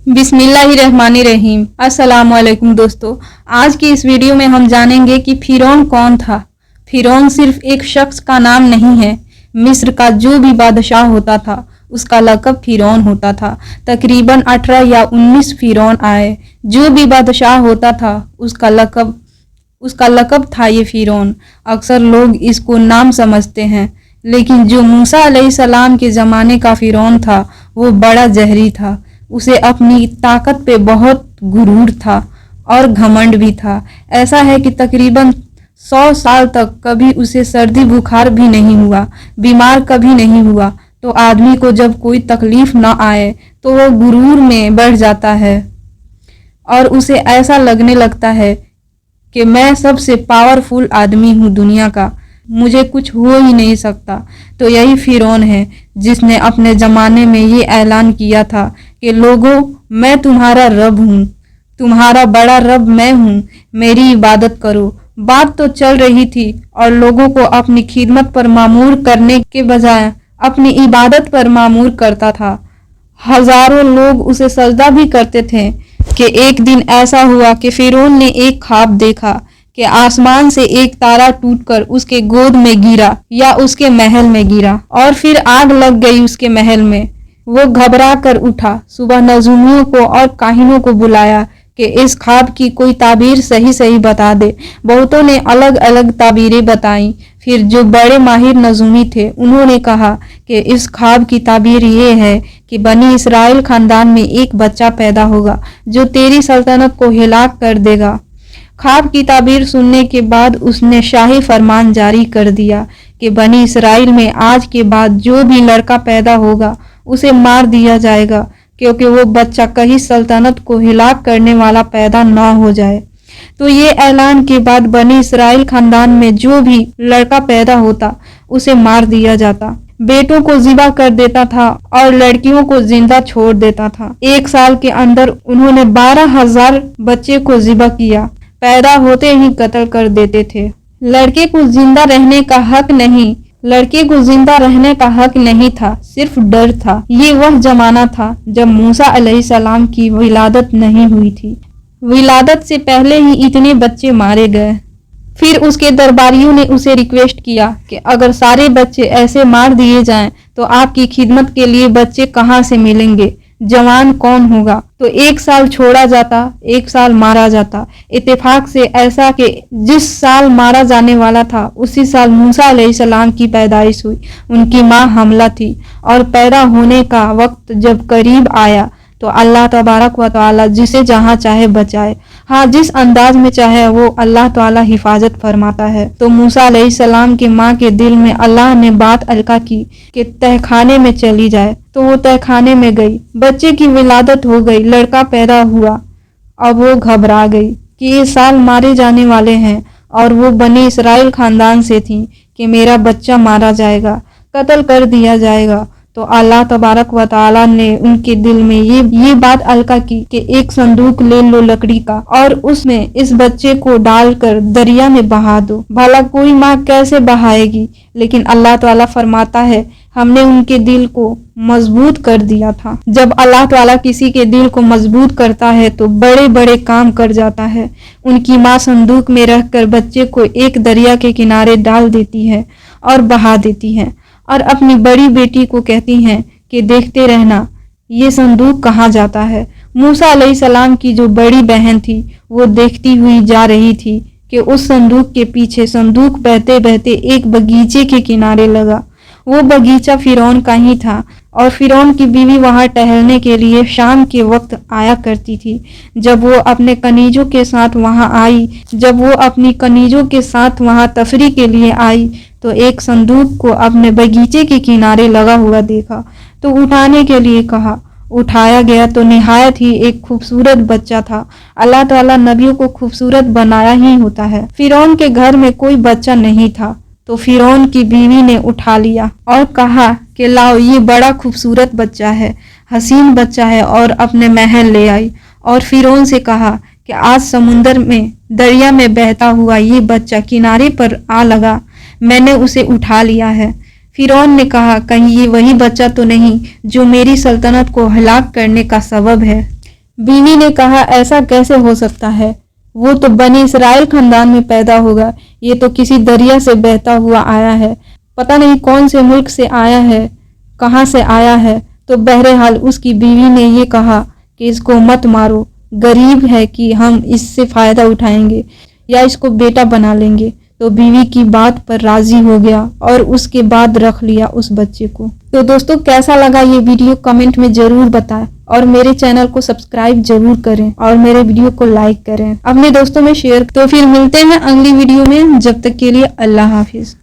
बिस्मिल्लाहिर्रहमानिर्रहीम। अस्सलाम वालेकुम दोस्तों, आज की इस वीडियो में हम जानेंगे कि फिरौन कौन था। फिरौन सिर्फ एक शख्स का नाम नहीं है। मिस्र का जो भी बादशाह होता था उसका लक़ब फिरौन होता था। तकरीबन 18 या 19 फिरौन आए। जो भी बादशाह होता था उसका लक़ब था ये फिरौन। अक्सर लोग इसको नाम समझते हैं, लेकिन जो मूसा अलैहिस्सलाम के ज़माने का फिरौन था वो बड़ा जहरी था। उसे अपनी ताकत पे बहुत गुरूर था और घमंड भी था। ऐसा है कि तकरीबन 100 साल तक कभी उसे सर्दी बुखार भी नहीं हुआ, बीमार कभी नहीं हुआ। तो आदमी को जब कोई तकलीफ न आए तो वो गुरूर में बढ़ जाता है और उसे ऐसा लगने लगता है कि मैं सबसे पावरफुल आदमी हूँ दुनिया का, मुझे कुछ हो ही नहीं सकता। तो यही फिरौन है जिसने अपने ज़माने में ये ऐलान किया था कि लोगों, मैं तुम्हारा रब हूँ, तुम्हारा बड़ा रब मैं हूँ, मेरी इबादत करो। बात तो चल रही थी और लोगों को अपनी खिदमत पर मामूर करने के बजाय अपनी इबादत पर मामूर करता था। हजारों लोग उसे सजदा भी करते थे कि एक दिन ऐसा हुआ कि फिरौन ने एक ख्वाब देखा कि आसमान से एक तारा टूटकर उसके गोद में गिरा या उसके महल में गिरा और फिर आग लग गई उसके महल में। वो घबरा कर उठा, सुबह नजूमियों को और काहिनों को बुलाया कि इस ख्वाब की कोई ताबीर सही सही बता दे। बहुतों ने अलग अलग ताबीरें बताईं। फिर जो बड़े माहिर नजूमी थे उन्होंने कहा कि इस ख्वाब की ताबीर ये है कि बनी इसराइल खानदान में एक बच्चा पैदा होगा जो तेरी सल्तनत को हिलाक कर देगा। ख्वाब की ताबीर सुनने के बाद उसने शाही फरमान जारी कर दिया कि बनी इसराइल में आज के बाद जो भी लड़का पैदा होगा उसे मार दिया जाएगा, क्योंकि वो बच्चा कहीं सल्तनत को हिलाक करने वाला पैदा न हो जाए। तो ये ऐलान के बाद बनी इसराइल खानदान में जो भी लड़का पैदा होता उसे मार दिया जाता। बेटों को ज़िबा कर देता था और लड़कियों को जिंदा छोड़ देता था। 1 साल के अंदर उन्होंने 12,000 बच्चे को ज़िबा किया। पैदा होते ही कत्ल कर देते थे। लड़के को जिंदा रहने का हक नहीं, लड़के को जिंदा रहने का हक नहीं था, सिर्फ डर था। ये वह जमाना था जब मूसा अलैहिस्सलाम की विलादत नहीं हुई थी। विलादत से पहले ही इतने बच्चे मारे गए। फिर उसके दरबारियों ने उसे रिक्वेस्ट किया कि अगर सारे बच्चे ऐसे मार दिए जाएं तो आपकी खिदमत के लिए बच्चे कहाँ से मिलेंगे, जवान कौन होगा। तो 1 साल छोड़ा जाता, 1 साल मारा जाता। इत्तेफाक से ऐसा कि जिस साल मारा जाने वाला था उसी साल मूसा अलैहिस्सलाम की पैदाइश हुई। उनकी माँ हमला थी और पैदा होने का वक्त जब करीब आया तो अल्लाह तबारक व तआला जिसे जहाँ चाहे बचाए। हाँ, जिस अंदाज में चाहे वो अल्लाह ताला हिफाजत फरमाता है। तो मूसा अलैहिस्सलाम की माँ के दिल में अल्लाह ने बात अलका की कि तहखाने में चली जाए। तो वो तहखाने में गई। बच्चे की विलादत हो गई, लड़का पैदा हुआ। अब वो घबरा गई कि ये साल मारे जाने वाले हैं और वो बनी इसराइल खानदान से थी कि मेरा बच्चा मारा जाएगा, कत्ल कर दिया जाएगा। तो अल्लाह तबारक व तआला ने उनके दिल में ये बात अलका की कि एक संदूक ले लो लकड़ी का और उसमें इस बच्चे को डालकर दरिया में बहा दो। भला कोई माँ कैसे बहाएगी, लेकिन अल्लाह ताला फरमाता है हमने उनके दिल को मजबूत कर दिया था। जब अल्लाह ताला किसी के दिल को मजबूत करता है तो बड़े बड़े काम कर जाता है। उनकी माँ संदूक में रखकर बच्चे को एक दरिया के किनारे डाल देती है और बहा देती है और अपनी बड़ी बेटी को कहती हैं कि देखते रहना ये संदूक कहाँ जाता है। मूसा अलैहिस्सलाम की जो बड़ी बहन थी वो देखती हुई जा रही थी कि उस संदूक के पीछे संदूक बहते बहते एक बगीचे के किनारे लगा। वो बगीचा फिरौन का ही था और फिरौन की बीवी वहां टहलने के लिए शाम के वक्त आया करती थी। जब वो अपनी कनीजों के साथ वहां तफरी के लिए आई तो एक संदूक को अपने बगीचे के किनारे लगा हुआ देखा तो उठाने के लिए कहा। उठाया गया तो निहायत ही एक खूबसूरत बच्चा था। अल्लाह ताला नबियों को खूबसूरत बनाया ही होता है। फिरौन के घर में कोई बच्चा नहीं था तो फिरौन की बीवी ने उठा लिया और कहा कि लाओ ये बड़ा खूबसूरत बच्चा है, हसीन बच्चा है, और अपने महल ले आई। और फिरौन से कहा कि आज समुंदर में दरिया में बहता हुआ ये बच्चा किनारे पर आ लगा, मैंने उसे उठा लिया है। फिरौन ने कहा कहीं ये वही बच्चा तो नहीं जो मेरी सल्तनत को हलाक करने का सबब है। बीवी ने कहा, ऐसा कैसे हो सकता है, वो तो बनी इसराइल खानदान में पैदा होगा, ये तो किसी दरिया से बहता हुआ आया है, पता नहीं कौन से मुल्क से आया है, कहाँ से आया है। तो बहरहाल उसकी बीवी ने ये कहा कि इसको मत मारो, गरीब है कि हम इससे फ़ायदा उठाएंगे या इसको बेटा बना लेंगे। तो बीवी की बात पर राजी हो गया और उसके बाद रख लिया उस बच्चे को। तो दोस्तों, कैसा लगा ये वीडियो कमेंट में ज़रूर बताएं और मेरे चैनल को सब्सक्राइब जरूर करें और मेरे वीडियो को लाइक करें, अपने दोस्तों में शेयर। तो फिर मिलते हैं अगली वीडियो में, जब तक के लिए अल्लाह हाफिज़।